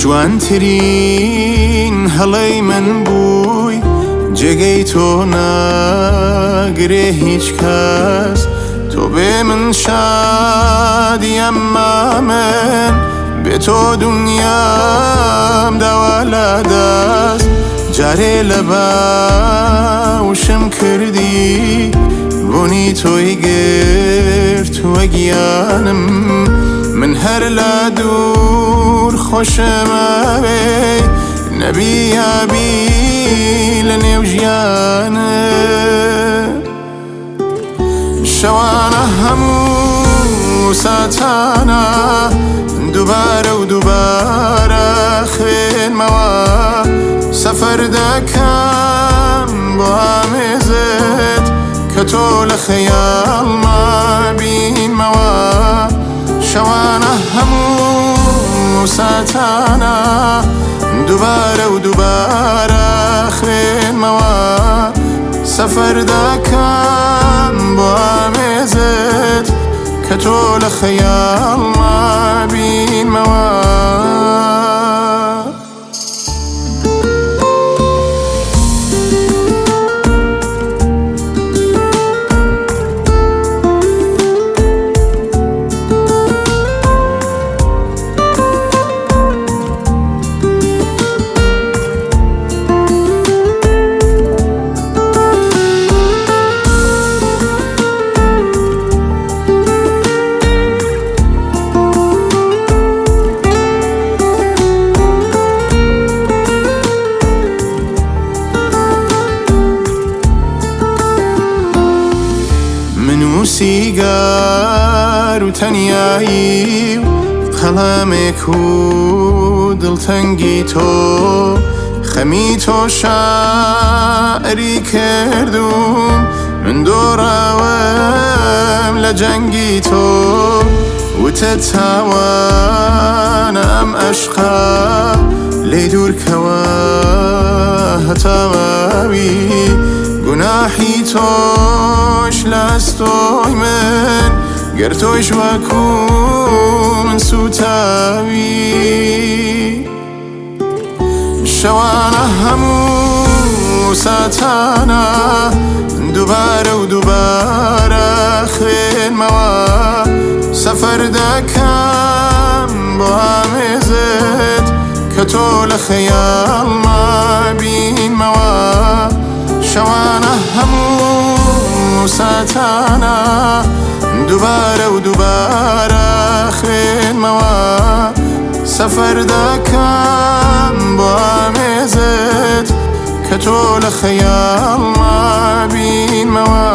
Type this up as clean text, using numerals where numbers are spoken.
جوانترین هەڵەی من بووی جێگەی تۆ ناگرێ هیچ کەس تۆ بێ من شادی ئەمما من بێ تۆ دونیام داوا لە دەست جارێ لە باوشم کردی بۆنی تۆی گرت وە گیانم من هەر لە دوور خۆشەمەوێ نەبی یابی لە نێو ژیانم شەوانە هەموو ساتانە دووبارە و دووبارە خوێنمەوە سەفەر دەکەم بۆ ئامێزت کە تۆ لە خەیاڵما بینمەوە شەوانە هەموو ساتانە دووبارە و دووبارە خوێنمەوە سەفەر دەکەم بۆ ئامێزت کە تۆ لە خەیاڵما بینمەوە سیگار و تەنیایی و قەڵەمێک و دڵتەنگی تۆ خەمی تۆ شاعری کردوم من دۆڕاوەم لە جەنگی تۆ وتە تاوانە ئەم عەشقە لێی دوورکەوە هەتاواوی گوناحی تۆش لە ئەستۆی من گەر تۆیش وەکو من سوتاوی شەوانە هەموو ساتانە دووبارە و دووبارە خوێنمەوە سەفەر دەکەم بۆ ئامێزت کە تۆ لە خەیاڵما بینمەوە شەوانە هەموو ساتانە دووبارە و دووبارە خوێنمەوە سەفەر دەکەم بۆ ئامێزت کە تۆ لە خەیاڵما بینمەوە